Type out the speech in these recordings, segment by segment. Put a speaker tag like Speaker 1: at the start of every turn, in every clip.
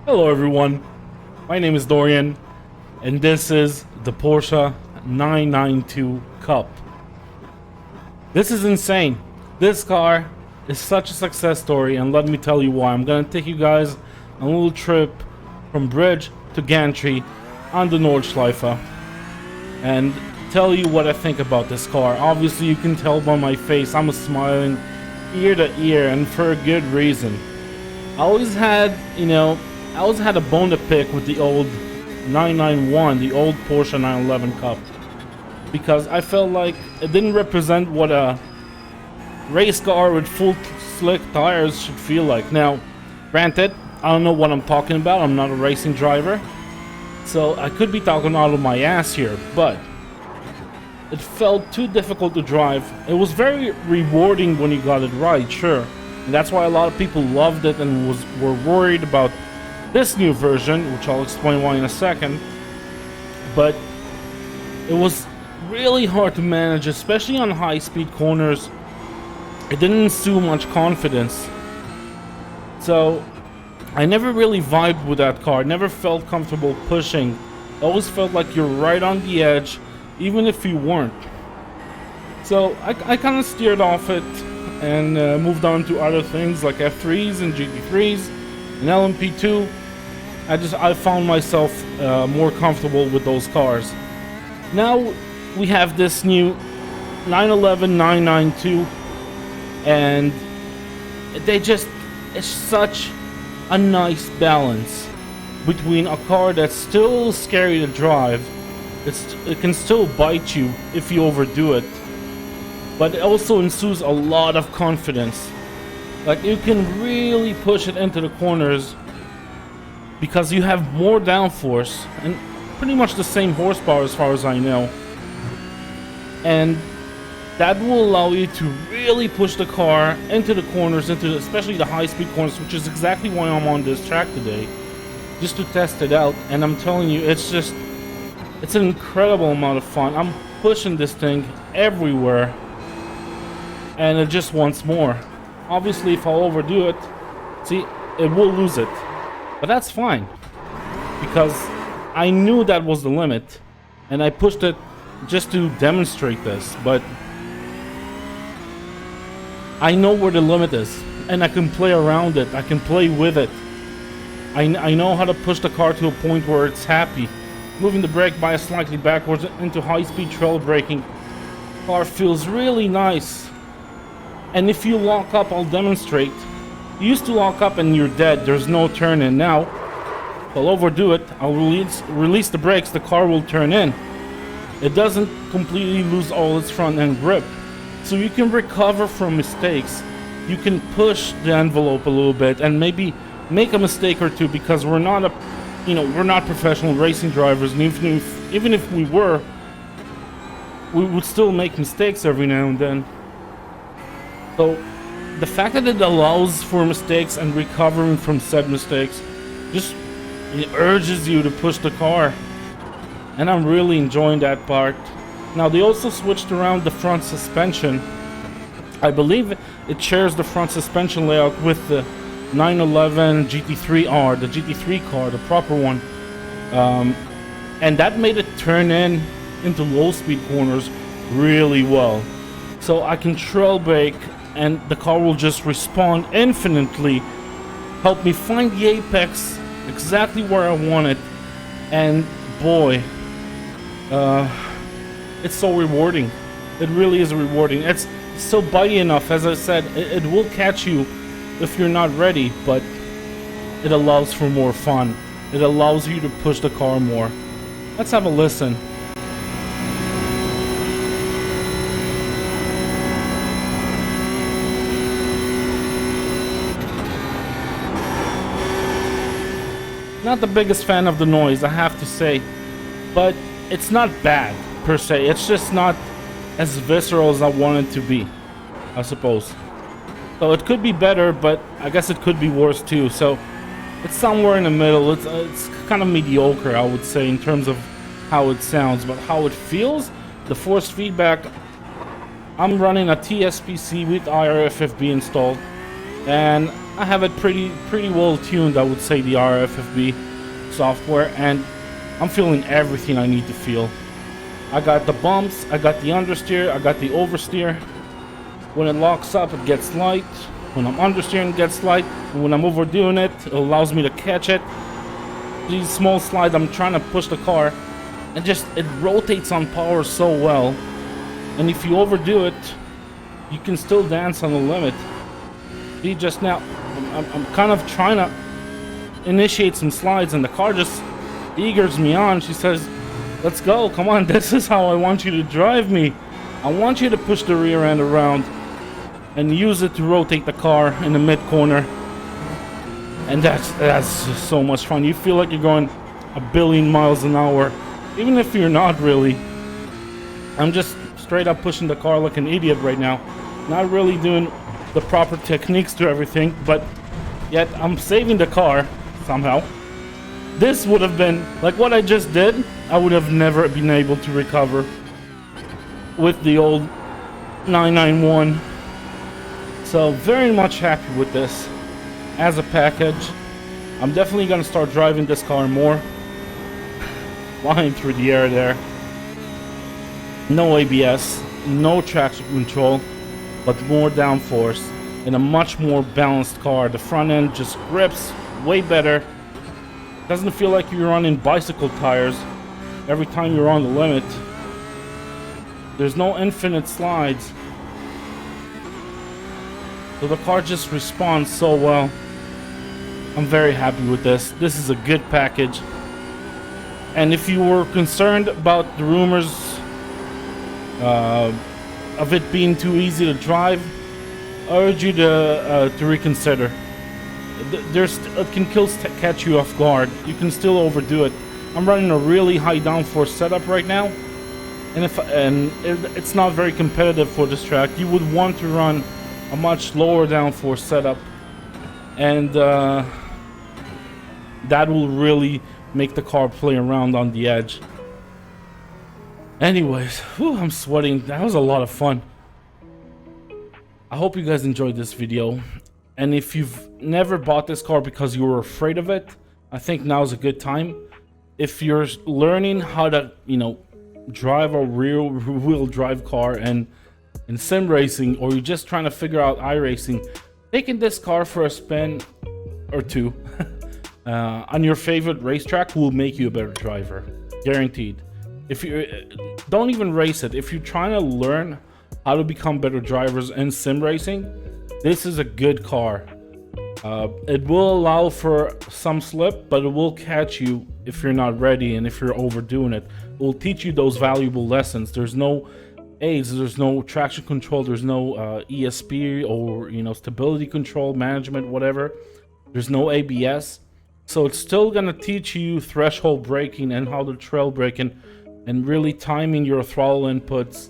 Speaker 1: Hello everyone, my name is Dorian, and this is the Porsche 992 Cup. This is insane. This car is such a success story, and let me tell you why. I'm gonna take you guys on a little trip from Bridge to Gantry on the Nordschleife and tell you what I think about this car. Obviously you can tell by my face, I'm smiling ear to ear, and for a good reason. I always had a bone to pick with the old 991, the old Porsche 911 Cup, because I felt like it didn't represent what a race car with full slick tires should feel like. Now, granted, I don't know what I'm talking about. I'm not a racing driver, so I could be talking out of my ass here, but it felt too difficult to drive. It was very rewarding when you got it right, sure. And that's why a lot of people loved it and were worried about this new version, which I'll explain why in a second. But it was really hard to manage, especially on high-speed corners. It didn't ensue much confidence. So I never really vibed with that car. Never felt comfortable pushing. It always felt like you're right on the edge, even if you weren't. So I kind of steered off it and moved on to other things like F3s and GT3s and LMP2. I found myself more comfortable with those cars. Now we have this new 911 992, and it's such a nice balance between a car that's still scary to drive. It can still bite you if you overdo it, but it also ensues a lot of confidence. Like, you can really push it into the corners because you have more downforce and pretty much the same horsepower as far as I know. And that will allow you to really push the car into the corners, especially the high-speed corners, which is exactly why I'm on this track today, just to test it out. And I'm telling you, it's an incredible amount of fun. I'm pushing this thing everywhere, and it just wants more. Obviously, if I overdo it, see, it will lose it. But that's fine, because I knew that was the limit, and I pushed it just to demonstrate this. But I know where the limit is, and I can play around it. I can play with it. I know how to push the car to a point where it's happy. Moving the brake bias slightly backwards into high-speed trail braking. Car feels really nice. And if you lock up, I'll demonstrate. You used to lock up and you're dead. There's no turn in. Now, if I'll overdo it, I'll release the brakes, the car will turn in. It doesn't completely lose all its front end grip. So you can recover from mistakes. You can push the envelope a little bit and maybe make a mistake or two, because we're not professional racing drivers, and even if we were, we would still make mistakes every now and then. So the fact that it allows for mistakes and recovering from said mistakes it urges you to push the car, and I'm really enjoying that part. Now, they also switched around the front suspension. I believe it shares the front suspension layout with the 911 GT3R, the GT3 car, the proper one, and that made it turn into low speed corners really well. So I can trail brake and the car will just respond infinitely, help me find the apex exactly where I want it, and boy, it's so rewarding. It really is rewarding. It's so bitey enough. As I said, it will catch you if you're not ready, but it allows for more fun. It allows you to push the car more. Let's have a listen. Not the biggest fan of the noise, I have to say, but it's not bad per se. It's just not as visceral as I want it to be, I suppose. So it could be better, but I guess it could be worse too. So it's somewhere in the middle. It's kind of mediocre, I would say, in terms of how it sounds, but how it feels, the force feedback. I'm running a TSPC with IRFFB installed, and I have it pretty well tuned, I would say, the RFFB software, and I'm feeling everything I need to feel. I got the bumps, I got the understeer, I got the oversteer. When it locks up, it gets light. When I'm understeering, it gets light. And when I'm overdoing it, it allows me to catch it. These small slides, I'm trying to push the car, and just it rotates on power so well. And if you overdo it, you can still dance on the limit. See, just now, I'm kind of trying to initiate some slides, and the car just eagers me on. She says, let's go, come on, this is how I want you to drive me. I want you to push the rear end around and use it to rotate the car in the mid corner. And that's just so much fun. You feel like you're going a billion miles an hour, even if you're not really. I'm just straight up pushing the car like an idiot right now, not really doing the proper techniques to everything, but yet I'm saving the car somehow. This would have been like what I just did. I would have never been able to recover with the old 991. So very much happy with this as a package. I'm definitely gonna start driving this car more. Flying through the air there. No ABS, no traction control, but more downforce and a much more balanced car. The front end just grips way better. Doesn't feel like you're running bicycle tires every time you're on the limit. There's no infinite slides. So the car just responds so well. I'm very happy with this. This is a good package. And if you were concerned about the rumors of it being too easy to drive, I urge you to reconsider. It can catch you off guard. You can still overdo it. I'm running a really high downforce setup right now, and it's not very competitive for this track. You would want to run a much lower downforce setup, and that will really make the car play around on the edge. Anyways, whew, I'm sweating. That was a lot of fun. I hope you guys enjoyed this video. And if you've never bought this car because you were afraid of it, I think now's a good time. If you're learning how to, drive a rear-wheel drive car and in sim racing, or you're just trying to figure out iRacing, taking this car for a spin or two on your favorite racetrack will make you a better driver, guaranteed. If you don't even race it, if you're trying to learn how to become better drivers in sim racing, this is a good car. It will allow for some slip, but it will catch you if you're not ready and if you're overdoing it. It will teach you those valuable lessons. There's no aids, there's no traction control, there's no ESP or stability control management, whatever. There's no ABS, so it's still gonna teach you threshold braking and how to trail brake and really timing your throttle inputs.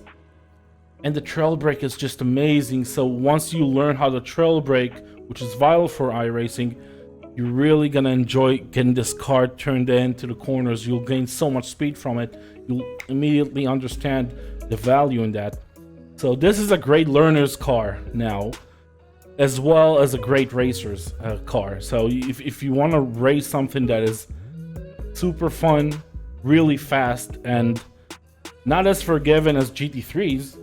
Speaker 1: And the trail brake is just amazing. So once you learn how to trail brake, which is vital for iRacing, you're really gonna enjoy getting this car turned into the corners. You'll gain so much speed from it. You'll immediately understand the value in that. So this is a great learner's car now, as well as a great racer's car. So if you want to race something that is super fun, really fast, and not as forgiving as GT3s,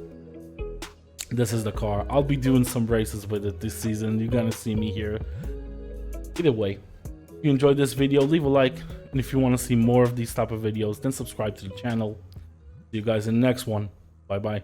Speaker 1: this is the car. I'll be doing some races with it this season. You're gonna see me here. Either way, if you enjoyed this video, leave a like, and if you want to see more of these type of videos, then subscribe to the channel. See you guys in the next one. Bye bye.